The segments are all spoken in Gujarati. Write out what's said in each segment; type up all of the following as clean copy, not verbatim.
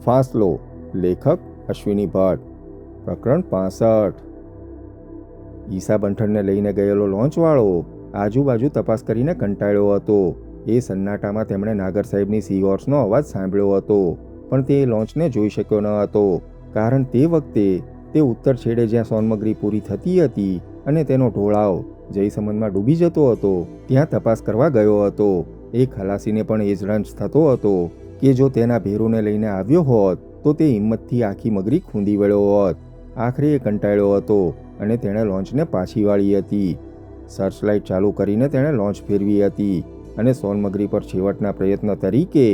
ફાસલો. લેખક અશ્વિની ભટ્ટ. પ્રકરણ 65. ઈસા બંઠરને લઈને ગયેલો લોન્ચવાળો આજુબાજુ તપાસ કરીને કંટાળ્યો હતો. એ સન્નાટામાં તેમણે નાગર સાહેબની સી હોર્સનો અવાજ સાંભળ્યો હતો, પણ તે લોન્ચને જોઈ શક્યો ન હતો, કારણ તે વખતે તે ઉત્તર છેડે જ્યાં સોનમગરી પૂરી થતી હતી અને તેનો ઢોળાવ જયસમંદમાં ડૂબી જતો હતો ત્યાં તપાસ કરવા ગયો હતો. એ ખલાસીને પણ એ જ રંજ થતો હતો કે જો તેના ભેરુને લઈને આવ્યો હોત તો તે હિંમતથી આખી મગરી ખૂંદી વળ્યો હોત. આખરે એ કંટાળ્યો હતો અને તેણે લોન્ચને પાછી વાળી હતી. સર્ચલાઇટ ચાલુ કરીને તેણે લોન્ચ ફેરવી હતી અને સોનમગરી પર છેવટના પ્રયત્ન તરીકે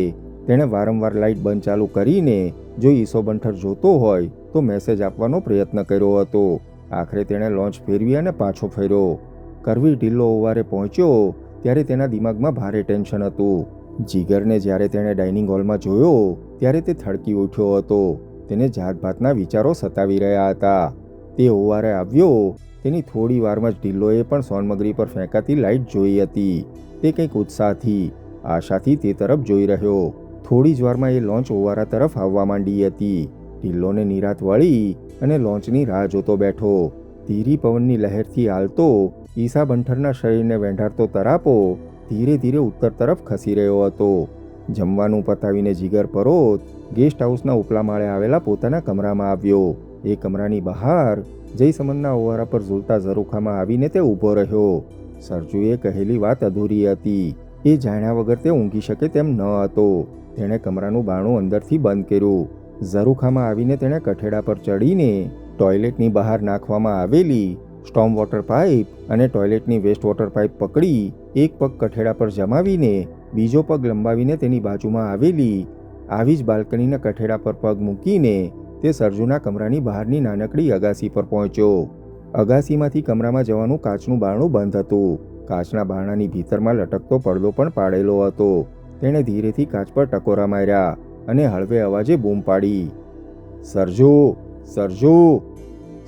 તેણે વારંવાર લાઇટ બંધ ચાલુ કરીને જો ઈસો બંઠર જોતો હોય તો મેસેજ આપવાનો પ્રયત્ન કર્યો હતો. આખરે તેણે લોન્ચ ફેરવી અને પાછો ફર્યો. કરવી ઢીલ્લો ઓવારે પહોંચ્યો ત્યારે તેના દિમાગમાં ભારે ટેન્શન હતું. જીગરને જ્યારે તેણે ડાઇનિંગ હોલમાં જોયો ત્યારે તે થડકી ઉઠ્યો હતો. તેને જાતભાતના વિચારો સતાવી રહ્યા હતા. તે ઓવારે આવ્યો તેની થોડી વારમાં જ ઢીલ્લોએ પણ સોનમગરી પર ફેંકાતી લાઇટ જોઈ હતી. તે કંઈક ઉત્સાહથી, આશાથી તે તરફ જોઈ રહ્યો. થોડી જ વારમાં એ લોન્ચ ઓવારા તરફ આવવા માંડી હતી. ઢીલ્લોને નિરાત વળી અને લોન્ચની રાહ જોતો બેઠો. ધીરી પવનની લહેરથી હાલતો ઈસા બંઠરના શરીરને વેંઢારતો તરાપો ધીરે ધીરે ઉત્તર તરફ ખસી રહ્યો હતો. જમવાનું પતાવીને જીગર પરોત ગેસ્ટ હાઉસના ઉપલા માળે આવેલા પોતાના કમરામાં આવ્યો. એ કમરાની બહાર જયસમંદના ઓવારા પર ઝૂલતા ઝરૂખામાં આવીને તે ઊભો રહ્યો. સરજુએ કહેલી વાત અધૂરી હતી. એ જાણ્યા વગર તે ઊંઘી શકે તેમ ન હતો. તેણે કમરાનું બારણું અંદરથી બંધ કર્યું. ઝરૂખામાં આવીને તેણે કઠેડા પર ચડીને ટોયલેટની બહાર નાખવામાં આવેલી સ્ટોમ વોટર પાઇપ અને ટોયલેટની વેસ્ટ વોટર પાઇપ પકડી એક પગ કઠેડા પર જમાવીને બીજો પગ લંબાવીને તેની બાજુમાં આવેલી આવી જ બાલ્કનીના કઠેડા પર પગ મૂકીને તે સરજુના કમરાની બહારની નાનકડી અગાસી પર પહોંચ્યો. અગાસીમાંથી કમરામાં જવાનું કાચનું બારણું બંધ હતું. કાચના બારણાની ભીતરમાં લટકતો પડદો પણ પાડેલો હતો. તેણે ધીરેથી કાચ પર ટકોરા માર્યા અને હળવે અવાજે બૂમ પાડી, સરજુ, સરજુ.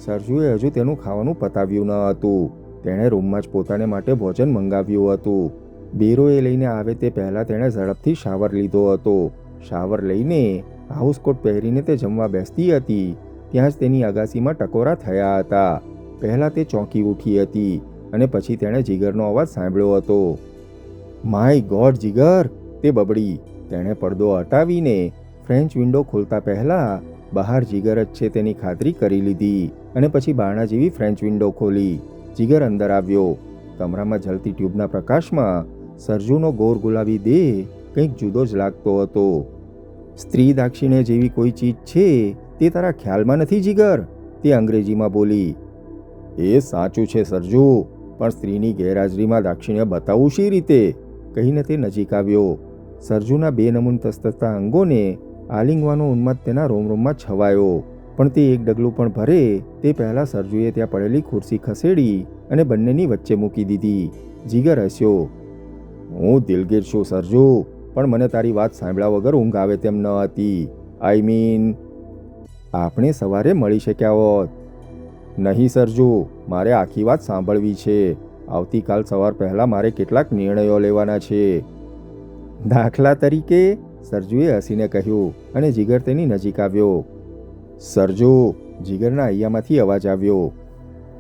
સરજુએ હજુ તેનું ખાવાનું પતાવ્યું ન હતું. તેણે રૂમમાં જ પોતાને માટે ભોજન મંગાવ્યું હતું. બેરોએ લઈને આવે તે પહેલાં તેણે ઝડપથી શાવર લીધો હતો. શાવર લઈને હાઉસકોટ પહેરીને તે જમવા બેસતી હતી ત્યાં જ તેની અગાસીમાં ટકોરા થયા હતા. પહેલાં તે ચોંકી ઉઠી હતી અને પછી તેણે જીગરનો અવાજ સાંભળ્યો હતો. માય ગોડ જીગર, તે બબડી. તેણે પડદો હટાવીને ફ્રેન્ચ વિન્ડો ખોલતા પહેલાં બહાર જીગર જ છે તેની ખાતરી કરી લીધી અને પછી બારણા જેવી ફ્રેન્ચ વિન્ડો ખોલી. જીગર અંદર આવ્યો. કમરામાં જલતી ટ્યુબના પ્રકાશમાં સરજુનો ગોર ગુલાબી દેહ કંઈક જુદો જ લાગતો હતો. સ્ત્રી દાક્ષિણ્ય જેવી કોઈ ચીજ છે તે તારા ખ્યાલમાં નથી જીગર? તે અંગ્રેજીમાં બોલી. એ સાચું છે સરજુ, પણ સ્ત્રીની ગેરહાજરીમાં દાક્ષિણ્ય બતાવવું શી રીતે? કહીને તે નજીક આવ્યો. સરજુના બે નમૂન તસ્તતા અંગોને આલિંગવાનો ઉન્માદ તેના રોમરોમમાં છવાયો, પણ તે એક ડગલું પણ ભરે તે પહેલાં સરજુએ ત્યાં પડેલી ખુરશી ખસેડી અને બંનેની વચ્ચે મૂકી દીધી. જીગર હસ્યો. હું દિલગીર છું સરજુ, પણ મને તારી વાત સાંભળ્યા વગર ઊંઘ આવે તેમ ન હતી. આઈ મીન, આપણે સવારે મળી શક્યા હોત. નહીં સરજુ, મારે આખી વાત સાંભળવી છે. આવતીકાલ સવાર પહેલાં મારે કેટલાક નિર્ણયો લેવાના છે. દાખલા તરીકે? સરજુએ હસીને કહ્યું અને જીગર તેની નજીક આવ્યો. સરજુ, જીગરના અહીંયામાંથી અવાજ આવ્યો.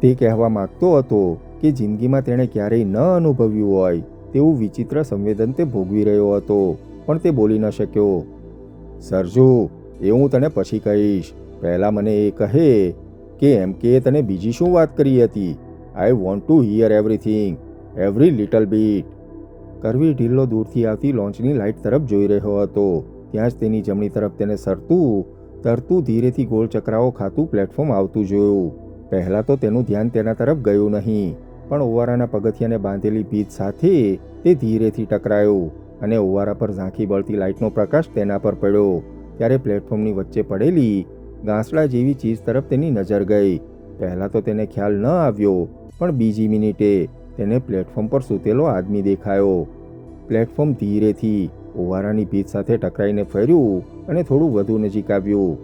તે કહેવા માગતો હતો કે જિંદગીમાં તેણે ક્યારેય ન અનુભવ્યું હોય તેવું વિચિત્ર સંવેદન તે ભોગવી રહ્યો હતો, પણ તે બોલી ન શક્યો. સરજુ, એ હું તને પછી કહીશ. પહેલાં મને એ કહે કે એમ કે તને બીજી શું વાત કરી હતી? I want to here everything, every little bit. કરવી ઢીલ્લો દૂરથી આવતી લોન્ચની લાઇટ તરફ જોઈ રહ્યો હતો. ત્યાં જ તેની જમણી તરફ તેને સરતું તરતું ધીરેથી ગોળ ચક્રાઓ ખાતું પ્લેટફોર્મ આવતું જોયું. પહેલાં તો તેનું ધ્યાન તેના તરફ ગયું નહીં, પણ ઓવારાના પગથિયાને બાંધેલી ભીત સાથે તે ધીરેથી ટકરાયો અને ઓવારા પર ઝાંખી બળતી લાઇટનો પ્રકાશ તેના પર પડ્યો. ત્યારે પ્લેટફોર્મની વચ્ચે પડેલી ગાંસડા જેવી ચીજ તરફ તેની નજર ગઈ. પહેલાં તો તેને ખ્યાલ ન આવ્યો, પણ બીજી મિનિટે તેને પ્લેટફોર્મ પર સૂતેલો આદમી દેખાયો. પ્લેટફોર્મ ધીરેથી ઓવારાની ભીત સાથે ટકરાઈને ફર્યું અને થોડું વધુ નજીક આવ્યું.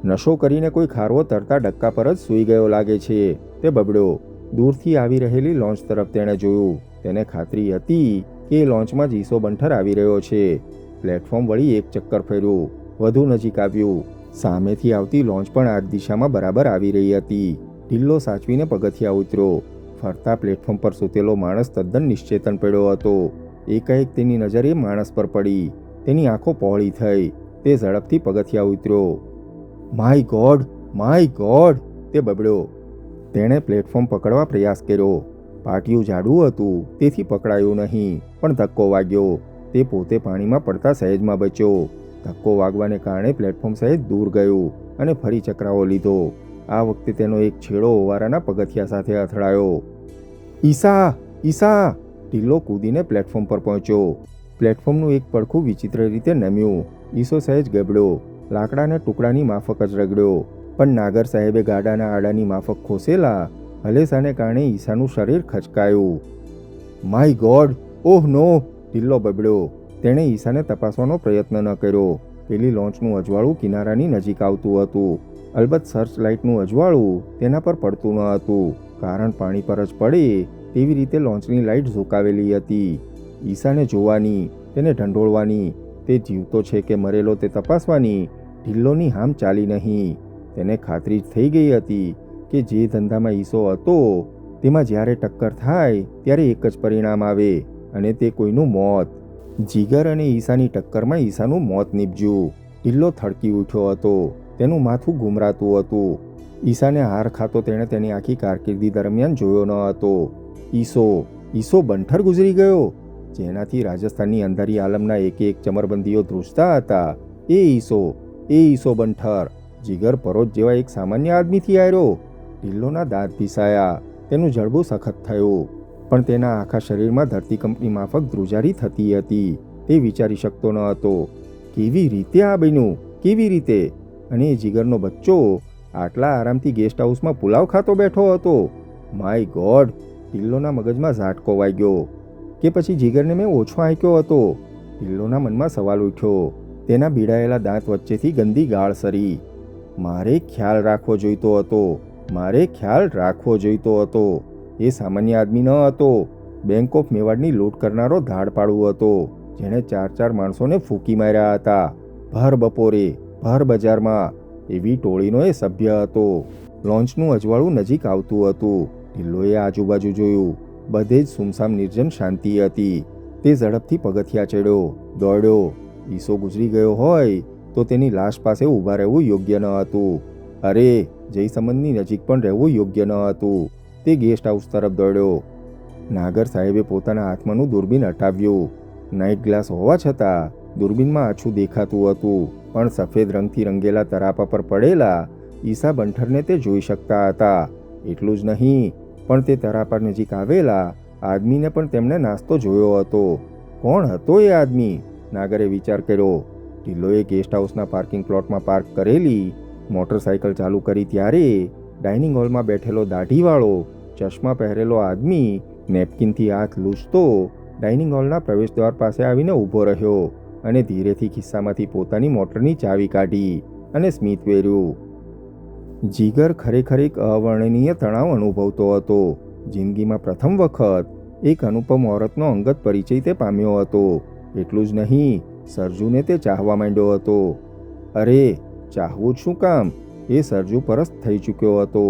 નશો કરીને કોઈ ખારવો તરતા ડક્કા પર જ સૂઈ ગયો લાગે છે, તે બબડ્યો. દૂરથી આવી રહેલી લોન્ચ તરફ તેણે જોયું. તેને ખાતરી હતી કે લોન્ચમાં જ ઈસો બંઠર આવી રહ્યો છે. પ્લેટફોર્મ વળી એક ચક્કર ફર્યું વધુ નજીક આવ્યું. સામેથી આવતી લોન્ચ પણ આ જ દિશામાં બરાબર આવી રહી હતી. ઢીલ્લો સાચવીને પગથિયાં ઉતર્યો. ફરતા પ્લેટફોર્મ પર સૂતેલો માણસ તદ્દન નિશ્ચેતન પડ્યો હતો. એકાએક તેની નજર એ માણસ પર પડી. તેની આંખો પહોળી થઈ. તે ઝડપથી પગથિયાં ઉતર્યો. માય ગોડ, માય ગોડ, તે બબડ્યો. તેણે પ્લેટફોર્મ પકડવા પ્રયાસ કર્યો. પાટિયું જાડું હતું, તેથી પકડાયું નહીં, પણ ધક્કો વાગ્યો. તે પોતે પાણીમાં પડતા સહેજમાં બચ્યો. ધક્કો વાગવાને કારણે પ્લેટફોર્મ સહેજ દૂર ગયું અને ફરી ચકરાવો લીધો. આ વખતે તેનો એક છેડો ઓવારાના પગથિયા સાથે અથડાયો. ઈશા, ઈશા! ઢીલ્લો કૂદીને પ્લેટફોર્મ પર પહોંચ્યો. પ્લેટફોર્મનું એક પડખું વિચિત્ર રીતે નમ્યું. ઈસો સહેજ ગબડ્યો. લાકડાના ટુકડાની માફક જ રગડ્યો. પણ નાગર સાહેબે ગાડાના આડાની માફક ખોસેલા હલેસાને કારણે ઈશાનું શરીર ખચકાયું. માય ગોડ, ઓહ નો! ઢીલ્લો બબડ્યો. તેણે ઈશાને તપાસવાનો પ્રયત્ન ન કર્યો. પેલી લોન્ચનું અજવાળું કિનારાની નજીક આવતું હતું. અલબત્ત સર્ચ લાઇટનું અજવાળું તેના પર પડતું ન હતું, કારણ પાણી પર જ પડે તેવી રીતે લોન્ચની લાઇટ ઝુકાવેલી હતી. ઈશાને જોવાની, તેને ઢંઢોળવાની, તે જીવતો છે કે મરેલો તે તપાસવાની ઢીલ્લોની હામ ચાલી નહીં. તેને ખાતરી જ થઈ ગઈ હતી કે જે ધંધામાં ઈસો હતો તેમાં જ્યારે ટક્કર થાય ત્યારે એક જ પરિણામ આવે, અને તે કોઈનું મોત. જીગર અને ઈશાની ટક્કરમાં ઈશાનું મોત નીપજ્યું. ઢીલ્લો થડકી ઉઠ્યો હતો. તેનું માથું ગુમરાતું હતું. ઈશાને હાર ખાતો તેણે તેની આખી કારકિર્દી દરમિયાન જોયો ન હતો. ઈસો બંઠર ગુજરી ગયો, જેનાથી રાજસ્થાનની અંધારી આલમના એક ચમરબંધીઓ ધ્રુજતા હતા. એ ઈસો બંઠર જીગર પરોજ જેવા એક સામાન્ય આદમીથી આવ્યો. ઢીલ્લોના દાંત ભીસાયા. તેનું જડબું સખત થયું, પણ તેના આખા શરીરમાં ધરતીકંપની માફક ધ્રુજારી થતી હતી. તે વિચારી શકતો ન હતો, કેવી રીતે આ બન્યું, કેવી રીતે? અને એ જીગરનો બચ્ચો આટલા આરામથી ગેસ્ટ હાઉસમાં પુલાવ ખાતો બેઠો હતો. My God! ઢીલ્લોના મગજમાં ઝાટકો વાગ્યો. કે પછી જીગરને મેં ઓછો આંક્યો હતો? ઢીલ્લોના મનમાં સવાલ ઉઠ્યો. તેના ભીડાયેલા દાંત વચ્ચેથી ગંદી ગાળ સરી. મારે ખ્યાલ રાખવો જોઈતો હતો. એ સામાન્ય આદમી ન હતો. બેંક ઓફ મેવાડની લૂંટ કરનારો ધાડપાડુ હતો, જેણે 4 માણસોને ફૂંકી માર્યા હતા. ભર બપોરે, ભર બજારમાં. એવી ટોળીનો એ સભ્ય હતો. લોન્ચનું અજવાળું નજીક આવતું હતું. ઢીલ્લોએ આજુબાજુ જોયું. બધે જ સુમસામ નિર્જન શાંતિ હતી. તે ઝડપથી પગથિયાં ચડ્યો, દોડ્યો. ઈસો ગુજરી ગયો હોય તો તેની લાશ પાસે ઊભા રહેવું યોગ્ય ન હતું. અરે, જયસમંદની નજીક પણ રહેવું યોગ્ય ન હતું. તે ગેસ્ટ હાઉસ તરફ દોડ્યો. નાગર સાહેબે પોતાના હાથમાંનું દૂરબીન હટાવ્યું. નાઇટ ગ્લાસ હોવા છતાં દૂરબીનમાં આછું દેખાતું હતું, પણ સફેદ રંગથી રંગેલા તરાપા પર પડેલા ઈશા બંઠરને તે જોઈ શકતા હતા. એટલું જ નહીં, પણ તે તરાપા નજીક આવેલા આદમીને પણ તેમણે નાસ્તો જોયો હતો. કોણ હતો એ આદમી? નાગરે વિચાર કર્યો. ઢીલ્લોએ ગેસ્ટ હાઉસના પાર્કિંગ પ્લોટમાં પાર્ક કરેલી મોટરસાઇકલ ચાલુ કરી ત્યારે ડાઇનિંગ હોલમાં બેઠેલો દાઢીવાળો ચશ્મા પહેરેલો આદમી નેપકિનથી હાથ લૂછતો ડાઇનિંગ હોલના પ્રવેશદ્વાર પાસે આવીને ઊભો રહ્યો અને ધીરેથી ખિસ્સામાંથી પોતાની મોટરની ચાવી કાઢી અને સ્મિત વેર્યું. જીગર ખરેખર એક અવર્ણનીય તણાવ અનુભવતો હતો. જિંદગીમાં પ્રથમ વખત એક અનુપમ ઓરતનો અંગત પરિચય તે પામ્યો હતો. એટલું જ નહીં, સરજુને તે ચાહવા માંડ્યો હતો. અરે, ચાહવું જ શું કામ? એ સરજુ પરસ્ત થઈ ચૂક્યો હતો.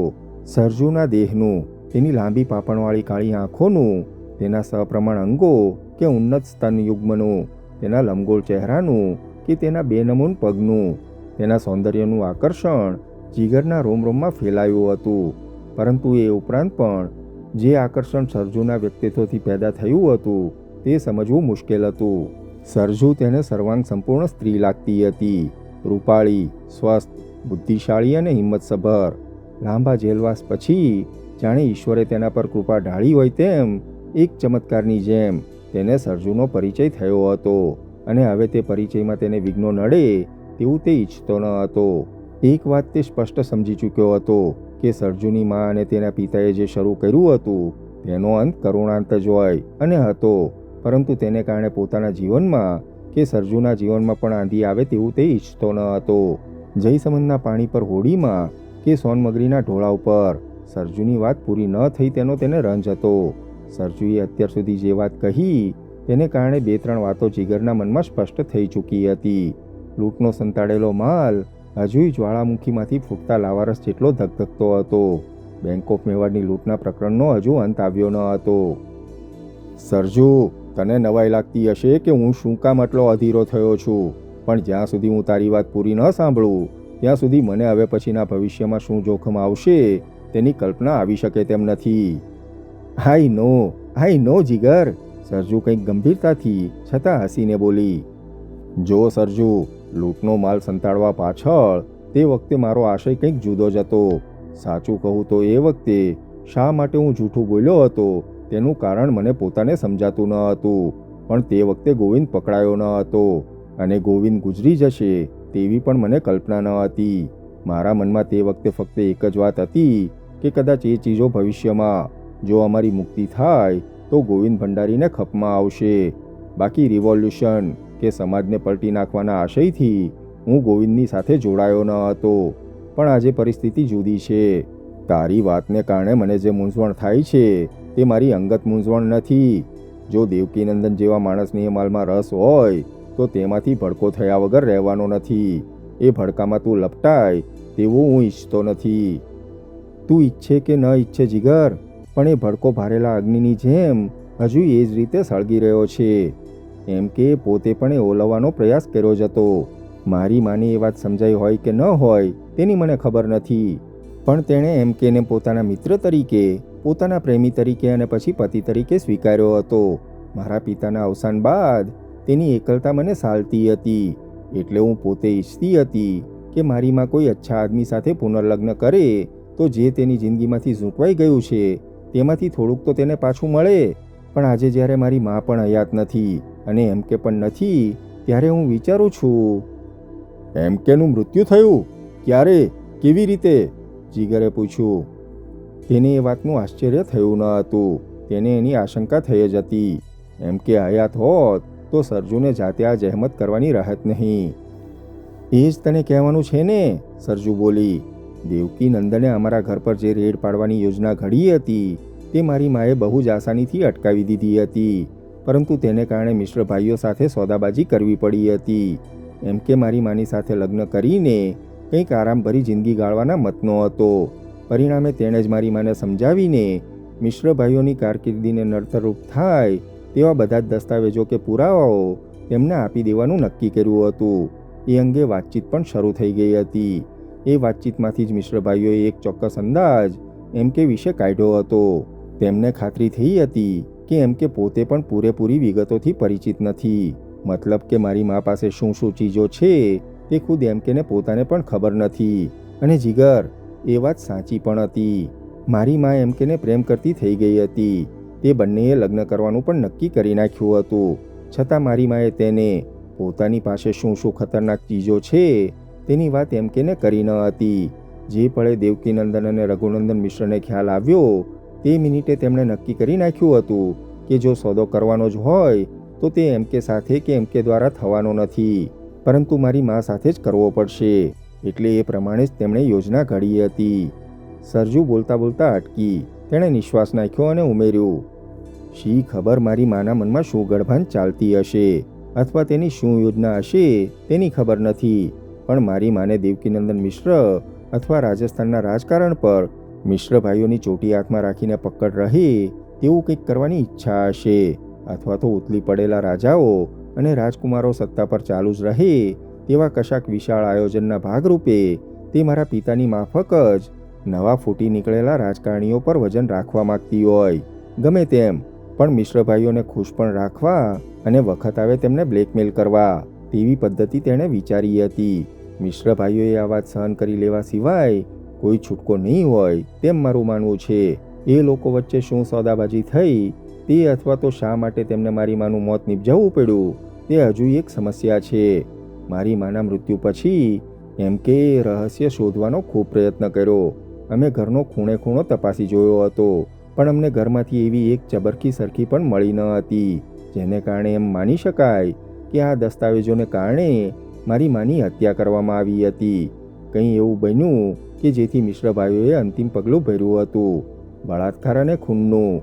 સરજુના દેહનું, તેની લાંબી પાપણવાળી કાળી આંખોનું, તેના સપ્રમાણ અંગો કે ઉન્નત સ્તન યુગ્મનું, તેના લંબગોળ ચહેરાનું કે તેના બેનમૂન પગનું, તેના સૌંદર્યનું આકર્ષણ જીગરના રોમરોમમાં ફેલાયું હતું. પરંતુ એ ઉપરાંત પણ જે આકર્ષણ સરજુના વ્યક્તિત્વથી પેદા થયું હતું તે સમજવું મુશ્કેલ હતું. સરજુ તેને સર્વાંગ સંપૂર્ણ સ્ત્રી લાગતી હતી. રૂપાળી, સ્વસ્થ, બુદ્ધિશાળી અને હિંમતસભર. લાંબા જેલવાસ પછી જાણે ઈશ્વરે તેના પર કૃપા ઢાળી હોય તેમ એક ચમત્કારની જેમ તેને સરજુનો પરિચય થયો હતો. અને હવે તે પરિચયમાં તેને વિઘ્નો નડે તેવું તે ઈચ્છતો ન હતો. એક વાત તે સ્પષ્ટ સમજી ચૂક્યો હતો કે સરજુની મા અને તેના પિતાએ જે શરૂ કર્યું હતું તેનો અંત કરુણાંત જ હોય અને હતો. પરંતુ તેને કારણે પોતાના જીવનમાં કે સરજુના જીવનમાં પણ આંધી આવે તેવું તે ઈચ્છતો ન હતો. જયસમંદના પાણી પર હોડીમાં કે સોનમગરીના ઢોળા ઉપર સરજુની વાત પૂરી ન થઈ તેનો તેને રંજ હતો. સરજુએ અત્યાર સુધી જે વાત કહી તેને કારણે 2-3 વાતો જીગરના મનમાં સ્પષ્ટ થઈ ચૂકી હતી. લૂંટનો સંતાડેલો માલ હજુય જ્વાળામુખીમાંથી ફૂટતા લાવારસ જેટલો ધગધગતો હતો. બેંક ઓફ મેવાડની લૂંટના પ્રકરણનો હજુ અંત આવ્યો ન હતો. સરજુ, તને નવાઈ લાગતી હશે કે હું શું કામ આટલો અધીરો થયો છું, પણ જ્યાં સુધી હું તારી વાત પૂરી ન સાંભળું ત્યાં સુધી મને હવે પછીના ભવિષ્યમાં શું જોખમ આવશે તેની કલ્પના આવી શકે તેમ નથી. આઈ નો જીગર, સરજુ કંઈક ગંભીરતાથી છતાં હસીને બોલી. જો સરજુ, લૂંટનો માલ સંતાડવા પાછળ તે વખતે મારો આશય કંઈક જુદો જ હતો. સાચું કહું તો એ વખતે શા માટે હું જૂઠું બોલ્યો હતો તેનું કારણ મને પોતાને સમજાતું ન હતું. પણ તે વખતે ગોવિંદ પકડાયો ન હતો અને ગોવિંદ ગુજરી જશે તેવી પણ મને કલ્પના ન હતી. મારા મનમાં તે વખતે ફક્ત એક જ વાત હતી કે કદાચ એ ચીજો ભવિષ્યમાં જો અમારી મુક્તિ થાય તો ગોવિંદ ભંડારીને ખપમાં આવશે. બાકી રિવોલ્યુશન કે સમાજને પલટી નાખવાના આશયથી હું ગોવિંદની સાથે જોડાયો ન હતો. પણ આજે પરિસ્થિતિ જુદી છે. તારી વાતને કારણે મને જે મૂંઝવણ થાય છે તે મારી અંગત મૂંઝવણ નથી. જો દેવકીનંદન જેવા માણસને એ માલમાં રસ હોય તો તેમાંથી ભડકો થયા વગર રહેવાનો નથી. એ ભડકામાં તું લપટાય તેવું હું ઈચ્છતો નથી. તું ઈચ્છે કે ન ઈચ્છે જીગર, પણ એ ભડકો ભારેલા અગ્નિની જેમ હજુ એ જ રીતે સળગી રહ્યો છે. એમ કે પોતે પણ એ ઓલવવાનો પ્રયાસ કર્યો જ હતો. મારી માને એ વાત સમજાઈ હોય કે ન હોય તેની મને ખબર નથી, પણ તેણે એમ કેને પોતાના મિત્ર તરીકે, પોતાના પ્રેમી તરીકે અને પછી પતિ તરીકે સ્વીકાર્યો હતો. મારા પિતાના અવસાન બાદ તેની એકલતા મને સાલતી હતી. એટલે હું પોતે ઈચ્છતી હતી કે મારી માં કોઈ અચ્છા આદમી સાથે પુનર્લગ્ન કરે તો જે તેની જિંદગીમાંથી ઝૂંટવાઈ ગયું છે તેમાંથી થોડુંક તો તેને પાછું મળે. પણ આજે જ્યારે મારી માં પણ હયાત નથી અને એમ કે પણ નથી, ત્યારે હું વિચારું છું, એમ કેનું મૃત્યુ થયું? ક્યારે? કેવી રીતે? જીગરે પૂછ્યું. તેને એ વાતનું આશ્ચર્ય થયું ન હતું. તેને એની આશંકા થઈ જ હતી. એમ કે હયાત હોત તો સરજુને જાતે આ જહેમત કરવાની રાહત નહીં. એ જ તને કહેવાનું છે ને, સરજુ બોલી. દેવકી નંદને અમારા ઘર પર જે રેડ પાડવાની યોજના ઘડી હતી તે મારી માએ બહુ જ આસાનીથી અટકાવી દીધી હતી. પરંતુ તેને કારણે મિશ્ર ભાઈઓ સાથે સોદાબાજી કરવી પડી હતી. એમ કે મારી માની સાથે લગ્ન કરીને કંઈક આરામભરી જિંદગી ગાળવાના મતનો હતો. પરિણામે તેણે જ મારી માને સમજાવીને મિશ્ર ભાઈઓની કારકિર્દીને નડતરરૂપ થાય તેવા બધા જ દસ્તાવેજો કે પુરાવાઓ તેમને આપી દેવાનું નક્કી કર્યું હતું. એ અંગે વાતચીત પણ શરૂ થઈ ગઈ હતી. એ વાતચીતમાંથી જ મિશ્ર ભાઈઓએ એક ચોક્કસ અંદાજ એમ કે વિશે કાઢ્યો હતો. તેમને ખાતરી થઈ હતી કે એમ કે પોતે પણ પૂરેપૂરી વિગતોથી પરિચિત નથી. મતલબ કે મારી મા પાસે શું શું ચીજો છે તે ખુદ એમ કેને પોતાને પણ ખબર નથી. અને જીગર, એ વાત સાચી પણ હતી. મારી મા એમ કેને પ્રેમ કરતી થઈ ગઈ હતી. તે બંનેએ લગ્ન કરવાનું પણ નક્કી કરી નાખ્યું હતું. છતાં મારી માએ તેને પોતાની પાસે શું શું ખતરનાક ચીજો છે તેની વાત એમ કેને કરી ન હતી. જે પળે દેવકીનંદન અને રઘુનંદન મિશ્રને ખ્યાલ આવ્યો તે મિનિટે તેમણે નક્કી કરી નાખ્યું હતું કે જો સોદો કરવાનો જ હોય તો તે એમ કે સાથે કે એમ કે દ્વારા થવાનો નથી, પરંતુ મારી મા સાથે જ કરવો પડશે. એટલે એ પ્રમાણે જ તેમણે યોજના ઘડી હતી. સરજુ બોલતા બોલતા અટકી. તેણે નિશ્વાસ નાખ્યો અને ઉમેર્યું, શી ખબર મારી માના મનમાં શું ગડભાન ચાલતી હશે અથવા તેની શું યોજના હશે તેની ખબર નથી. પણ મારી માને દેવકીનંદન મિશ્ર અથવા રાજસ્થાનના રાજકારણ પર મિશ્ર ભાઈઓની ચોટી હાથમાં રાખીને પકડ રહે તેવું કંઈક કરવાની ઈચ્છા હશે, અથવા તો ઉથલી પડેલા રાજાઓ અને રાજકુમારો સત્તા પર ચાલુ જ રહે તેવા કશાક વિશાળ આયોજનના ભાગરૂપે તે મારા પિતાની માફક જ નવા ફૂટી નીકળેલા રાજકારણીઓ પર વજન રાખવા માગતી હોય. ગમે તેમ, પણ મિશ્ર ભાઈઓને ખુશ પણ રાખવા અને વખત આવે તેમને બ્લેકમેલ કરવા તેવી પદ્ધતિ તેણે વિચારી હતી. મિશ્ર ભાઈઓએ આ વાત સહન કરી લેવા સિવાય કોઈ છૂટકો નહીં હોય તેમ મારું માનવું છે. એ લોકો વચ્ચે શું સોદાબાજી થઈ તે અથવા તો શા માટે તેમને મારી માનું મોત નિપજાવવું પડ્યું તે હજુ એક સમસ્યા છે. મારી માના મૃત્યુ પછી એમ કે રહસ્ય શોધવાનો ખૂબ પ્રયત્ન કર્યો. અમે ઘરનો ખૂણે ખૂણો તપાસી જોયો હતો, પણ અમને ઘરમાંથી એવી એક ચબરકી સરખી પણ મળી ન હતી જેને કારણે એમ માની શકાય કે આ દસ્તાવેજોને કારણે મારી માની હત્યા કરવામાં આવી હતી. કંઈ એવું બન્યું કે જેથી મિશ્ર ભાઈઓએ અંતિમ પગલું ભર્યું હતું, બળાત્કાર અને ખૂનનું.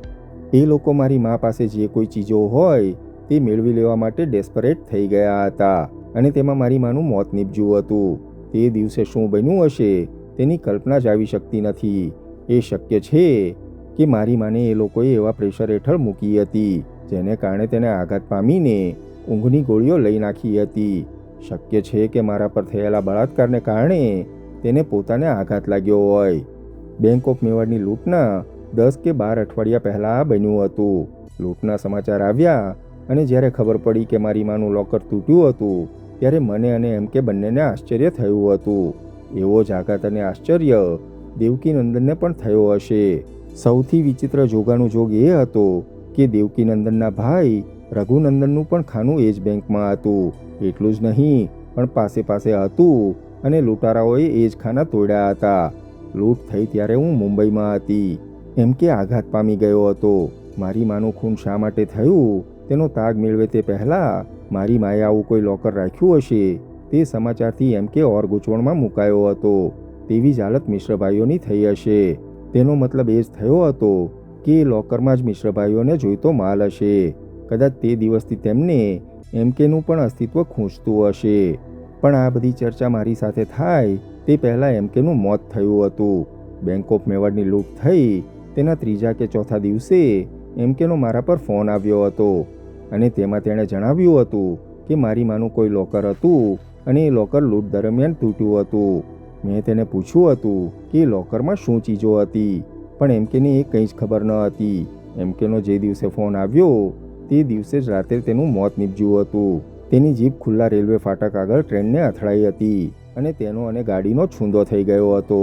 એ લોકો મારી મા પાસે જે કોઈ ચીજો હોય તે મેળવી લેવા માટે ડેસ્પરેટ થઈ ગયા હતા. અને તેમાં મારી માનું મોત નીપજ્યું હતું. તે દિવસે શું બન્યું હશે તેની કલ્પના જ આવી શકતી નથી. એ શક્ય છે કે મારી માને એ લોકોએ એવા પ્રેશર હેઠળ મૂકી હતી જેને કારણે તેને આઘાત પામીને ઊંઘની ગોળીઓ લઈ નાખી હતી. શક્ય છે કે મારા પર થયેલા બળાત્કારને કારણે તેને પોતાને આઘાત લાગ્યો હોય. બેંક ઓફ મેવાડની લૂંટના 10 કે 12 અઠવાડિયા પહેલાં આ બન્યું હતું. લૂંટના સમાચાર આવ્યા અને જ્યારે ખબર પડી કે મારી માનું લોકર તૂટ્યું હતું ત્યારે મને અને એમકે બંનેને આશ્ચર્ય થયું હતું. એવો જ આઘાત અને આશ્ચર્ય દેવકીનંદનને પણ થયો હશે. સૌથી વિચિત્ર જોગાનું જોગ એ હતો કે દેવકીનંદનના ભાઈ રઘુનંદનનું પણ ખાનું એ જ બેંકમાં હતું. એટલું જ નહીં પણ પાસે પાસે હતું અને લૂંટારાઓએ એ જ ખાના તોડ્યા હતા. લૂંટ થઈ ત્યારે હું મુંબઈમાં હતી. એમ કે આઘાત પામી ગયો હતો. મારી માનું ખૂન શા માટે થયું તેનો તાગ મેળવે તે પહેલાં મારી માએ આવું કોઈ લોકર રાખ્યું હશે તે સમાચારથી એમ કે ઓર ગૂંચવણમાં મુકાયો હતો. તેવી જ હાલત મિશ્રભાઈઓની થઈ હશે. તેનો મતલબ એ જ થયો હતો કે એ લોકરમાં જ મિશ્રભાઈઓને જોઈતો માલ હશે. કદાચ તે દિવસથી તેમને એમકેનું પણ અસ્તિત્વ ખૂંચતું હશે. પણ આ બધી ચર્ચા મારી સાથે થાય તે પહેલાં એમકેનું મોત થયું હતું. બેંક ઓફ મેવાડની લૂંટ થઈ તેના 3જા કે 4થા દિવસે એમકેનો મારા પર ફોન આવ્યો હતો અને તેમાં તેણે જણાવ્યું હતું કે મારી માનું કોઈ લોકર હતું અને એ લોકર લૂંટ દરમિયાન તૂટ્યું હતું. મેં તેને પૂછ્યું હતું કે એ લોકરમાં શું ચીજો હતી પણ એમકેને એ કંઈ જ ખબર ન હતી. એમકેનો જે દિવસે ફોન આવ્યો તે દિવસે જ રાત્રે તેનું મોત નીપજ્યું હતું. તેની જીપ ખુલ્લા રેલવે ફાટક આગળ ટ્રેનને અથડાઈ હતી અને તેનો અને ગાડીનો છૂંદો થઈ ગયો હતો.